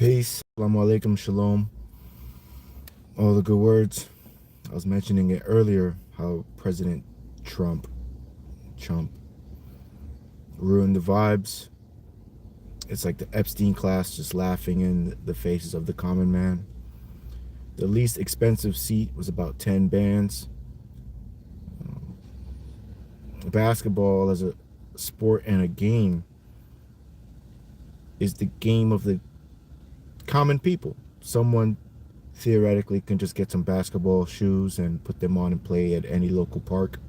Peace. Assalamu alaikum. Shalom. All the good words. I was mentioning it earlier how President Trump ruined the vibes. It's like the Epstein class just laughing in the faces of the common man. The least expensive seat was about 10 bands. Basketball as a sport and a game is the game of the common people. Someone theoretically can just get some basketball shoes and put them on and play at any local park.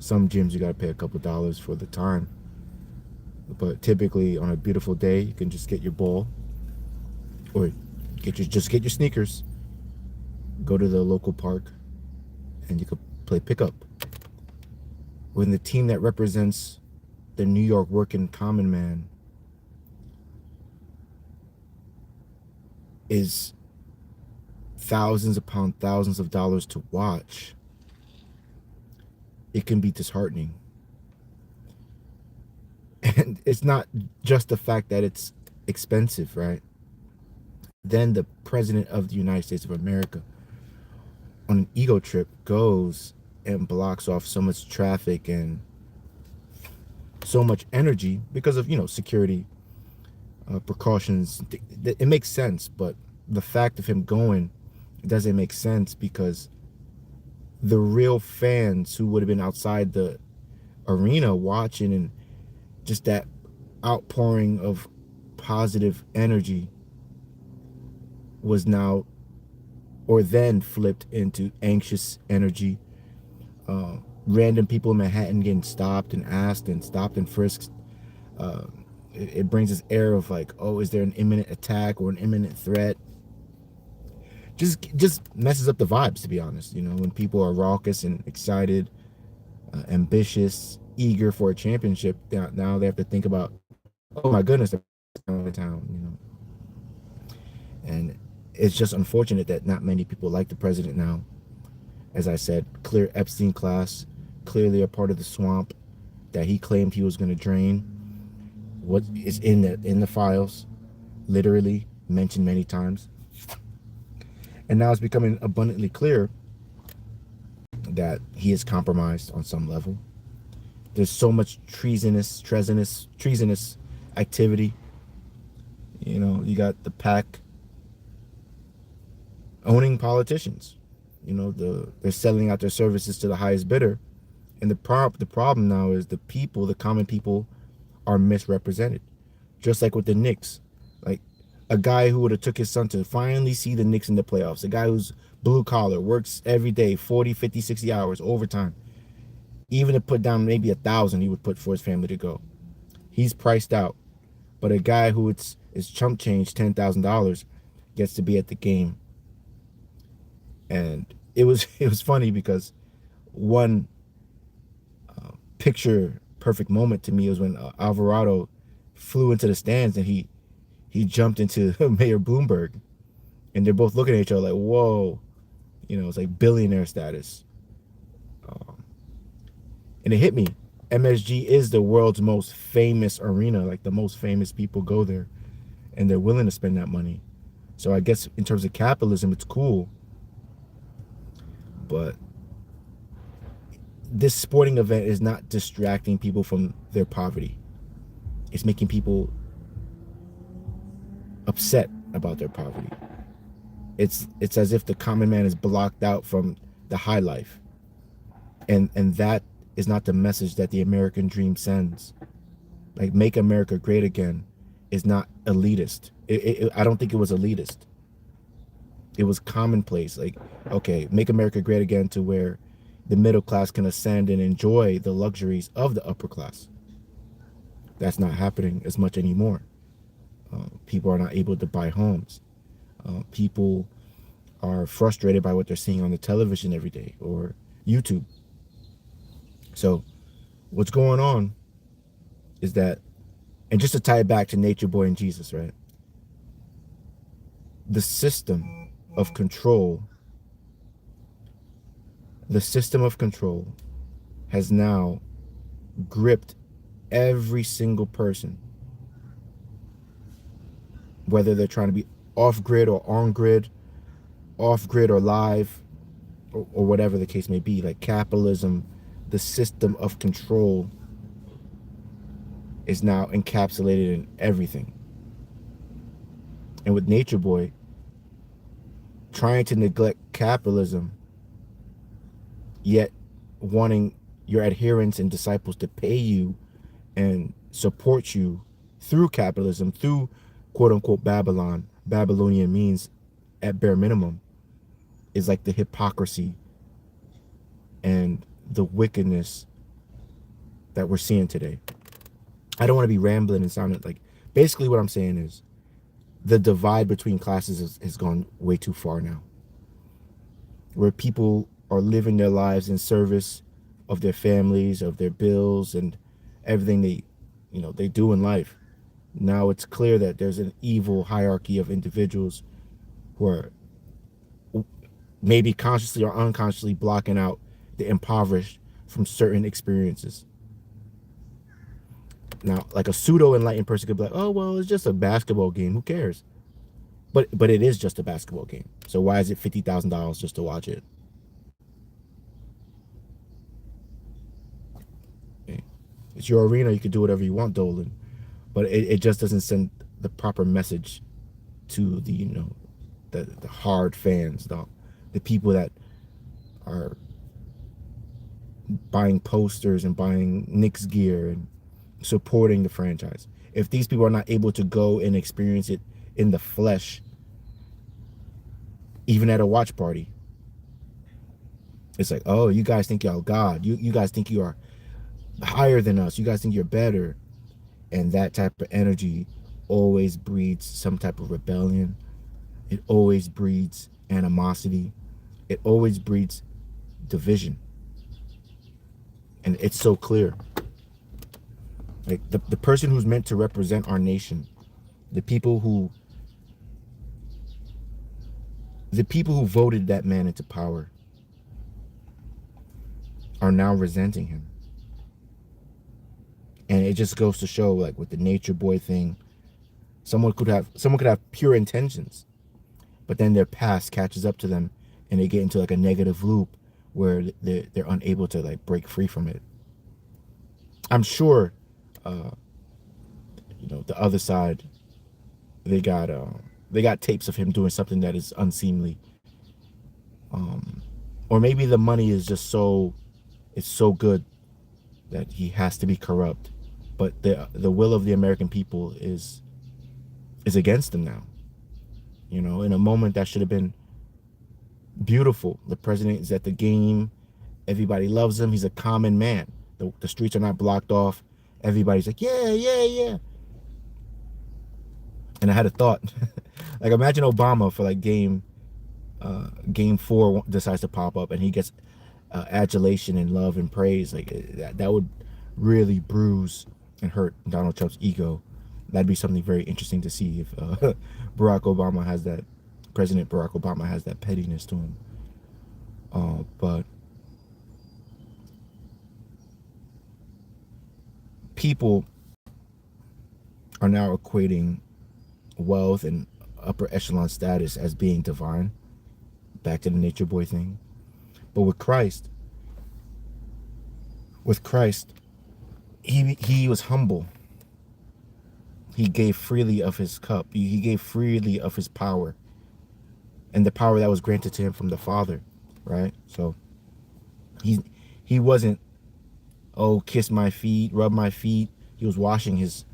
Some gyms you got to pay a couple dollars for the time, but typically on a beautiful day you can just get your ball or get your sneakers, go to the local park, and you could play pickup. When the team that represents the New York working common man is thousands upon thousands of dollars to watch, it can be disheartening. And it's not just the fact that it's expensive, right? Then the president of the United States of America, on an ego trip, goes and blocks off so much traffic and so much energy because of, security precautions. It makes sense, but the fact of him going doesn't make sense because the real fans who would have been outside the arena watching, and just that outpouring of positive energy was now or then flipped into anxious energy. Random people in Manhattan getting stopped and asked and stopped and frisked. It brings this air of like, oh, is there an imminent attack or an imminent threat? Just messes up the vibes, to be honest. When people are raucous and excited, ambitious, eager for a championship, now they have to think about, oh my goodness, they're in the town. And it's just unfortunate that not many people like the president now. As I said, clear Epstein class, clearly a part of the swamp that he claimed he was going to drain. What is in the files, literally mentioned many times. And now it's becoming abundantly clear that he is compromised on some level. There's so much treasonous activity. You got the PAC owning politicians. They're selling out their services to the highest bidder. And the problem now is the common people are misrepresented. Just like with the Knicks. Like a guy who would have took his son to finally see the Knicks in the playoffs. A guy who's blue collar, works every day, 40, 50, 60 hours, overtime. Even to put down maybe 1,000 he would put for his family to go. He's priced out. But a guy who is chump change, $10,000, gets to be at the game. And it was funny because one picture perfect moment to me was when Alvarado flew into the stands and he jumped into Mayor Bloomberg, and they're both looking at each other like, whoa, it's like billionaire status. And it hit me. MSG is the world's most famous arena. Like the most famous people go there, and they're willing to spend that money. So I guess in terms of capitalism, it's cool. But this sporting event is not distracting people from their poverty. It's making people upset about their poverty. It's as if the common man is blocked out from the high life. And that is not the message that the American dream sends. Like, make America great again is not elitist. I don't think it was elitist. It was commonplace. Like, okay, make America great again to where the middle class can ascend and enjoy the luxuries of the upper class. That's not happening as much anymore. People are not able to buy homes. People are frustrated by what they're seeing on the television every day or YouTube. So what's going on is that, and just to tie it back to Nature Boy and Jesus, right? The system of control has now gripped every single person, whether they're trying to be off grid or on grid, off grid or live, or whatever the case may be. Like capitalism, the system of control is now encapsulated in everything. And with Nature Boy, trying to neglect capitalism, yet wanting your adherents and disciples to pay you and support you through capitalism, through quote unquote Babylon. Babylonian means at bare minimum is like the hypocrisy and the wickedness that we're seeing today. I don't want to be rambling and sounding like, basically what I'm saying is the divide between classes has gone way too far now, where people are living their lives in service of their families, of their bills, and everything they do in life. Now it's clear that there's an evil hierarchy of individuals who are maybe consciously or unconsciously blocking out the impoverished from certain experiences. Now, like a pseudo enlightened person could be like, "Oh, well, it's just a basketball game. Who cares?" But it is just a basketball game. So why is it $50,000 just to watch it? Okay. It's your arena. You can do whatever you want, Dolan. But it just doesn't send the proper message to the hard fans, the people that are buying posters and buying Knicks gear and supporting the franchise. If these people are not able to go and experience it in the flesh, even at a watch party, it's like, oh, you guys think y'all God. You guys think you are higher than us. You guys think you're better. And that type of energy always breeds some type of rebellion. It always breeds animosity. It always breeds division. And it's so clear. Like the person who's meant to represent our nation, the people who voted that man into power are now resenting him. And it just goes to show, like with the Nature Boy thing, someone could have pure intentions, but then their past catches up to them and they get into like a negative loop where they're unable to like break free from it. I'm sure the other side, they got tapes of him doing something that is unseemly, or maybe the money is just it's so good that he has to be corrupt, but the will of the American people is against him now. In a moment that should have been beautiful. The president is at the game. Everybody loves him. He's a common man. The streets are not blocked off. Everybody's like, yeah, yeah, yeah. And I had a thought. Like, imagine Obama for like game 4 decides to pop up and he gets adulation and love and praise. Like that would really bruise and hurt Donald Trump's ego. That'd be something very interesting to see if President Barack Obama has that pettiness to him. But people are now equating wealth and upper echelon status as being divine. Back to the Nature Boy thing. But with Christ, he was humble. He gave freely of his cup. He gave freely of his power, and the power that was granted to him from the Father, right? So he wasn't, oh, kiss my feet, rub my feet. He was washing his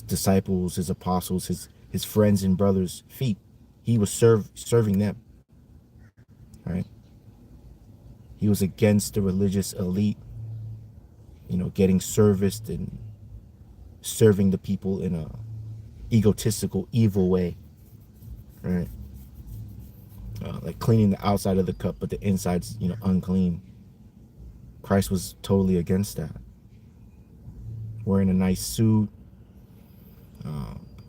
disciples, his apostles, his friends and brothers' feet. He was serving them, right? He was against the religious elite, getting serviced and serving the people in a egotistical, evil way, right? Like cleaning the outside of the cup, but the inside's, unclean. Christ was totally against that. Wearing a nice suit,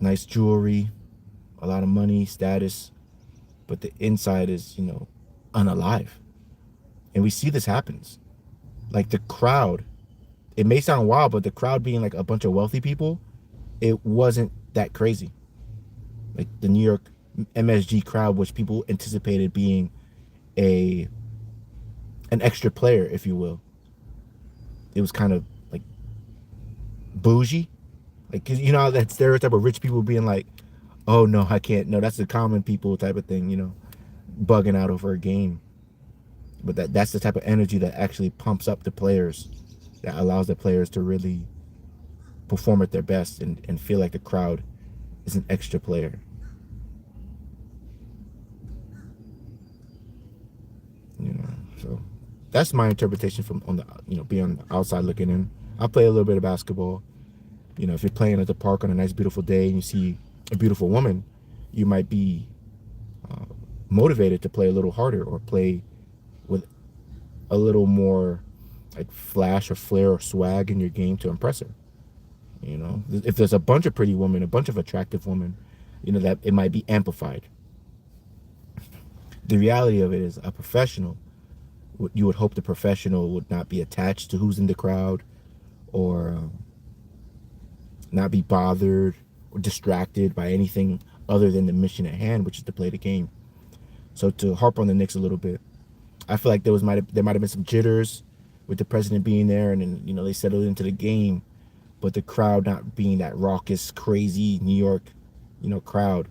nice jewelry, a lot of money, status, but the inside is, unalive. And we see this happens. Like the crowd, it may sound wild, but the crowd being like a bunch of wealthy people, it wasn't that crazy. Like the New York MSG crowd, which people anticipated being a an extra player, if you will. It was kind of like bougie, like, 'cause you know that stereotype of rich people being like, "Oh no, I can't." No, that's the common people type of thing, you know, bugging out over a game. But that's the type of energy that actually pumps up the players, that allows the players to really perform at their best and feel like the crowd is an extra player. You know, so that's my interpretation from on the, you know, being on the outside looking in. I play a little bit of basketball. You know, if you're playing at the park on a nice beautiful day and you see a beautiful woman, you might be motivated to play a little harder or play with a little more like flash or flair or swag in your game to impress her. You know, if there's a bunch of pretty women, a bunch of attractive women, you know, that it might be amplified. The reality of it is, a professional, you would hope the professional would not be attached to who's in the crowd, or not be bothered or distracted by anything other than the mission at hand, which is to play the game. So to harp on the Knicks a little bit, I feel like there might have been some jitters with the president being there, and then, you know, they settled into the game, but the crowd not being that raucous, crazy New York, you know, crowd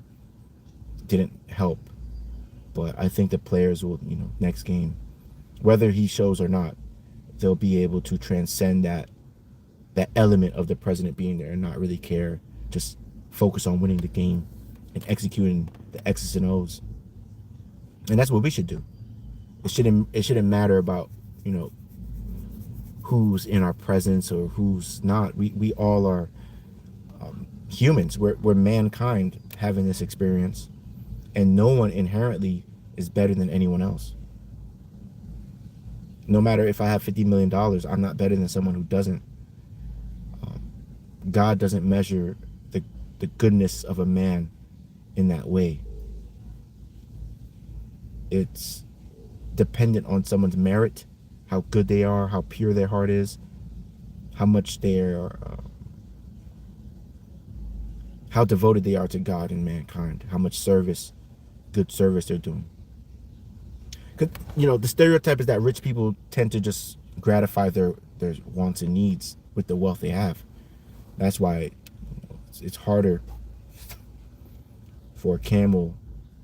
didn't help. But I think the players will, you know, next game, whether he shows or not, they'll be able to transcend that element of the president being there and not really care. Just focus on winning the game and executing the X's and O's. And that's what we should do. It shouldn't matter about, you know, who's in our presence or who's not. We all are humans. We're mankind having this experience, and no one inherently is better than anyone else. No matter if I have $50 million, I'm not better than someone who doesn't. God doesn't measure the goodness of a man in that way. It's dependent on someone's merit, how good they are, how pure their heart is, how much they're, how devoted they are to God and mankind, how much service, good service they're doing. Cause, you know, the stereotype is that rich people tend to just gratify their wants and needs with the wealth they have. That's why, you know, it's harder for a camel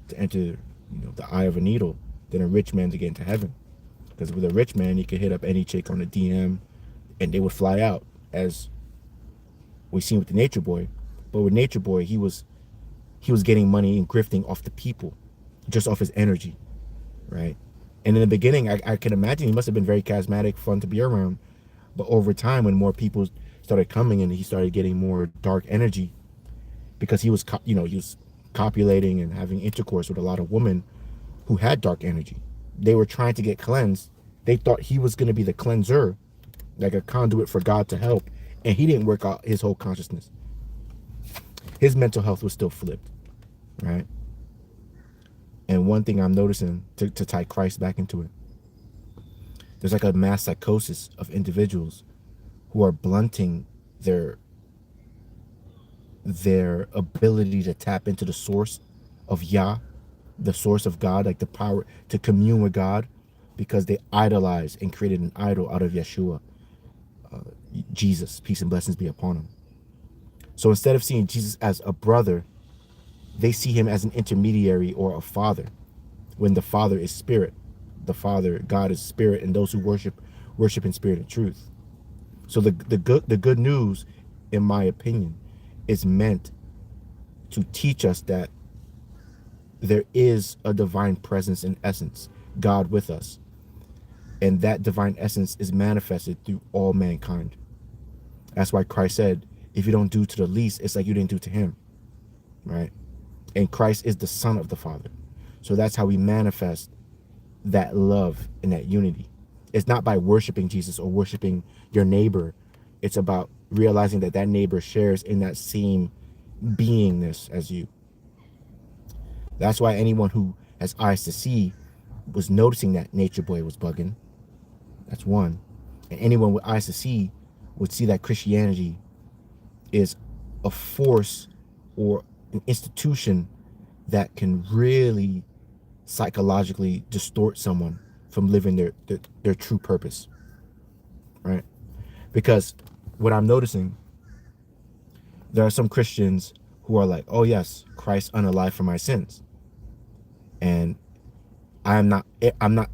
to enter, you know, the eye of a needle than a rich man to get into heaven. Because with a rich man, you could hit up any chick on a DM and they would fly out, as we seen with the Nature Boy. But with Nature Boy, he was getting money and grifting off the people, just off his energy, right? And in the beginning, I can imagine he must have been very charismatic, fun to be around. But over time, when more people started coming and he started getting more dark energy, because he was, you know, he was copulating and having intercourse with a lot of women who had dark energy. They were trying to get cleansed. They thought he was going to be the cleanser, like a conduit for God to help. And he didn't work out his whole consciousness. His mental health was still flipped, right? And one thing I'm noticing, to tie Christ back into it, there's like a mass psychosis of individuals who are blunting their ability to tap into the source of Yah, the source of God, like the power to commune with God, because they idolized and created an idol out of Yeshua, Jesus, peace and blessings be upon him. So instead of seeing Jesus as a brother, they see him as an intermediary or a father, when the Father is spirit. The Father, God, is spirit, and those who worship in spirit and truth. So the good news, in my opinion, is meant to teach us that there is a divine presence in essence, God with us. And that divine essence is manifested through all mankind. That's why Christ said, if you don't do to the least, it's like you didn't do to him, right? And Christ is the Son of the Father. So that's how we manifest that love and that unity. It's not by worshiping Jesus or worshiping your neighbor. It's about realizing that that neighbor shares in that same beingness as you. That's why anyone who has eyes to see was noticing that Nature Boy was bugging. That's one. And anyone with eyes to see would see that Christianity is a force or an institution that can really psychologically distort someone from living their true purpose, right? Because what I'm noticing, there are some Christians who are like, oh yes, Christ unalive for my sins, and I'm not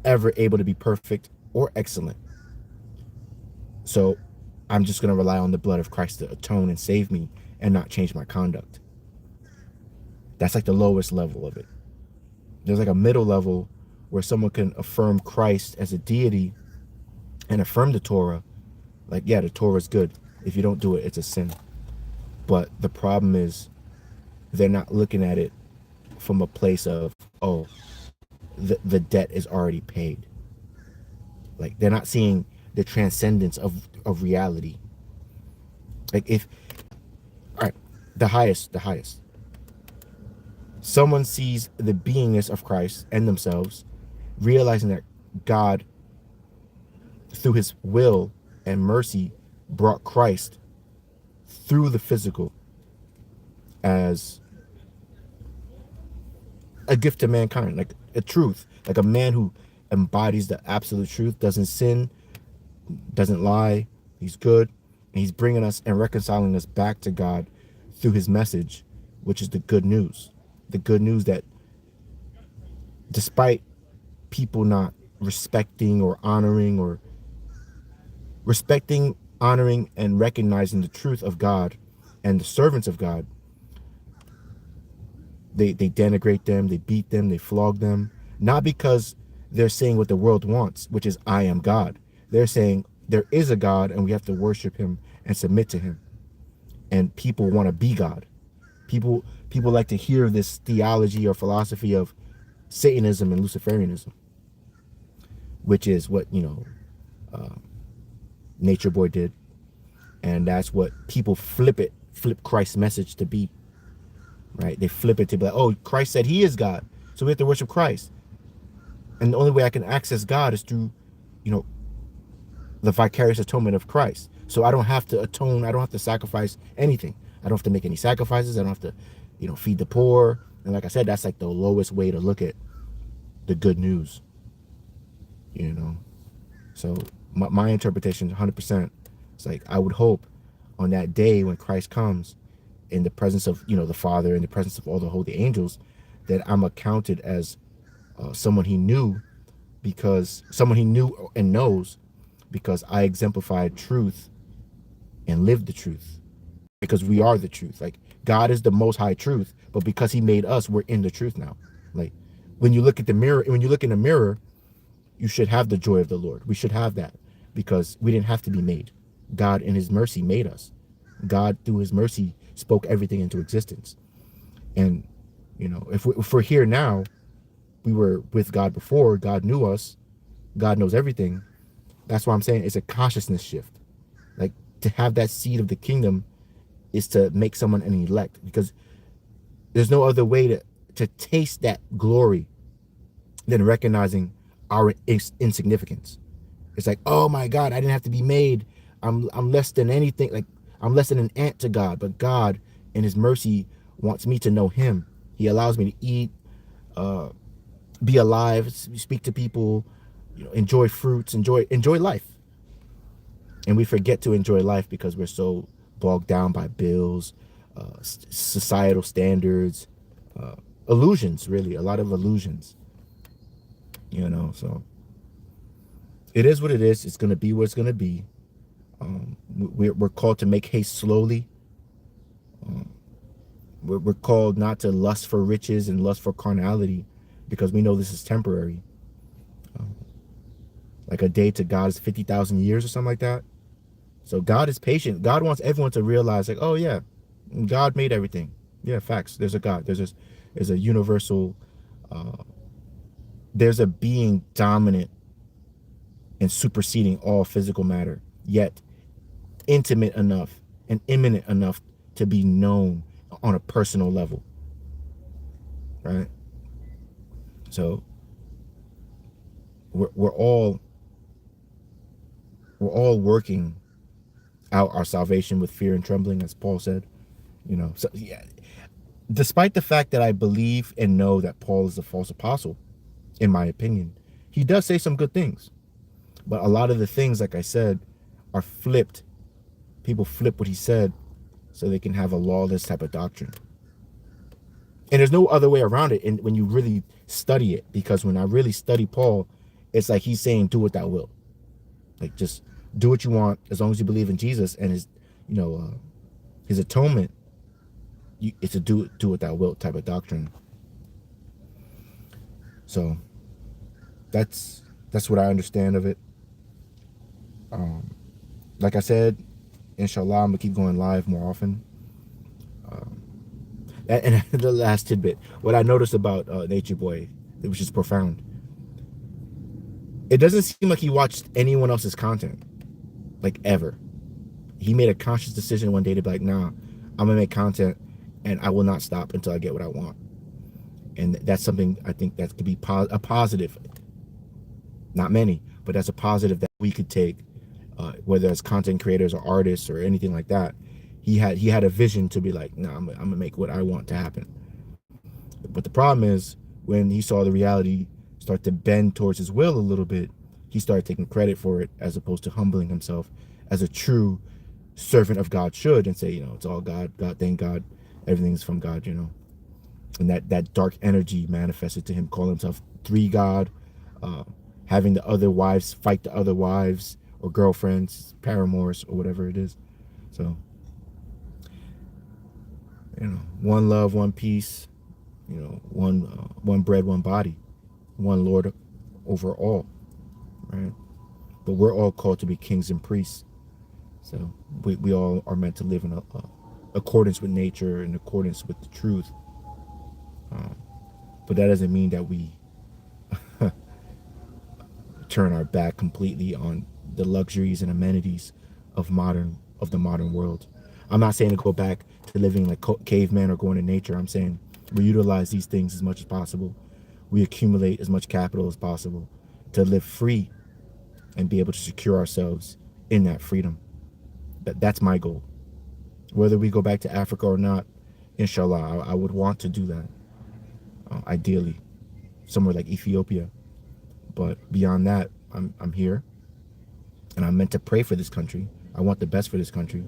ever able to be perfect or excellent, so I'm just going to rely on the blood of Christ to atone and save me and not change my conduct. That's like the lowest level of it. There's like a middle level where someone can affirm Christ as a deity and affirm the Torah. Like, yeah, the Torah is good. If you don't do it, it's a sin. But the problem is they're not looking at it from a place of, oh, the debt is already paid. Like, they're not seeing the transcendence of reality. Like, if, all right, the highest. Someone sees the beingness of Christ and themselves, realizing that God, through his will and mercy, brought Christ through the physical as a gift to mankind, like a truth, like a man who embodies the absolute truth, doesn't sin, doesn't lie, he's good, and he's bringing us and reconciling us back to God through his message, which is the good news. The good news that despite people not respecting or honoring or respecting, honoring, and recognizing the truth of God and the servants of God, they denigrate them, they beat them, they flog them, not because they're saying what the world wants, which is I am God. They're saying there is a God and we have to worship him and submit to him. And people want to be God. People like to hear this theology or philosophy of Satanism and Luciferianism, which is what, Nature Boy did. And that's what people flip Christ's message to be, right? They flip it to be like, oh, Christ said he is God, so we have to worship Christ. And the only way I can access God is through, the vicarious atonement of Christ. So I don't have to atone. I don't have to sacrifice anything. I don't have to make any sacrifices. I don't have to, feed the poor. And like I said, that's like the lowest way to look at the good news, So my interpretation, 100%, it's like I would hope on that day when Christ comes in the presence of, the Father, in the presence of all the holy angels, that I'm accounted as someone he knew and knows, because I exemplified truth and lived the truth, because we are the truth. Like, God is the most high truth, but because he made us, we're in the truth now. Like, when you look in the mirror, you should have the joy of the Lord. We should have that, because we didn't have to be made. God in his mercy made us. God through his mercy spoke everything into existence. And if we're here now, we were with God before. God knew us. God knows everything. That's why I'm saying it's a consciousness shift. Like, to have that seed of the kingdom is to make someone an elect, because there's no other way to taste that glory than recognizing our insignificance. It's like, oh my God, I didn't have to be made. I'm less than anything. Like, I'm less than an ant to God, but God in his mercy wants me to know him. He allows me to eat, be alive, speak to people, enjoy fruits, enjoy life. And we forget to enjoy life because we're so bogged down by bills, societal standards, illusions, really, a lot of illusions, so it is what it is. It's going to be what it's going to be. We're called to make haste slowly. We're called not to lust for riches and lust for carnality, because we know this is temporary. Like a day to God is 50,000 years or something like that. So God is patient. God wants everyone to realize, like, oh yeah, God made everything. Yeah, facts. There's a God. There's a universal. There's a being dominant and superseding all physical matter, yet intimate enough and imminent enough to be known on a personal level, right? So we're all working out our salvation with fear and trembling, as Paul said. So yeah, despite the fact that I believe and know that Paul is a false apostle, in my opinion, he does say some good things. But a lot of the things, like I said, are flipped. People flip what he said so they can have a lawless type of doctrine. And there's no other way around it. And when you really study it, because when I really study Paul, it's like he's saying, do what thou wilt. Like, just do what you want as long as you believe in Jesus and his, his atonement. It's a do what thou wilt type of doctrine. So that's what I understand of it. Like I said, inshallah, I'm gonna keep going live more often. And the last tidbit, what I noticed about Nature Boy, which is profound, it doesn't seem like he watched anyone else's content, like, ever. He made a conscious decision one day to be like, nah, I'm gonna make content and I will not stop until I get what I want. And that's something I think that could be a positive. Not many, but that's a positive that we could take, whether as content creators or artists or anything like that. He had a vision to be like, nah, I'm gonna make what I want to happen. But the problem is, when he saw the reality start to bend towards his will a little bit, he started taking credit for it as opposed to humbling himself as a true servant of God should, and say, it's all God. God, thank God, everything's from God. And that dark energy manifested to him, calling himself three God, having the other wives fight the other wives or girlfriends, paramours, or whatever it is. So, one love, one peace, one bread, one body, one Lord over all, right? But we're all called to be kings and priests. So we all are meant to live in accordance with nature, in accordance with the truth. But that doesn't mean that we turn our back completely on the luxuries and amenities of the modern world. I'm not saying to go back to living like cavemen or going to nature. I'm saying we utilize these things as much as possible. We accumulate as much capital as possible to live free and be able to secure ourselves in that freedom. That's my goal. Whether we go back to Africa or not, inshallah, I would want to do that. Ideally, somewhere like Ethiopia. But beyond that, I'm here, and I'm meant to pray for this country. I want the best for this country,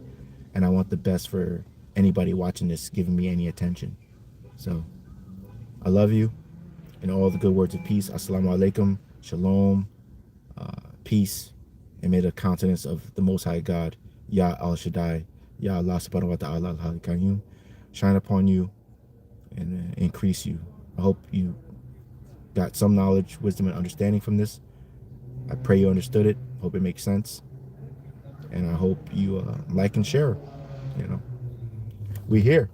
and I want the best for anybody watching this, giving me any attention. So, I love you, and all the good words of peace. Assalamu alaikum, shalom, peace, and may the countenance of the Most High God, Ya Al Shaddai, Ya Allah subhanahu wa ta'ala al-Qayyum, shine upon you and increase you. I hope you got some knowledge, wisdom, and understanding from this. I pray you understood it. Hope it makes sense. And I hope you like and share. We here.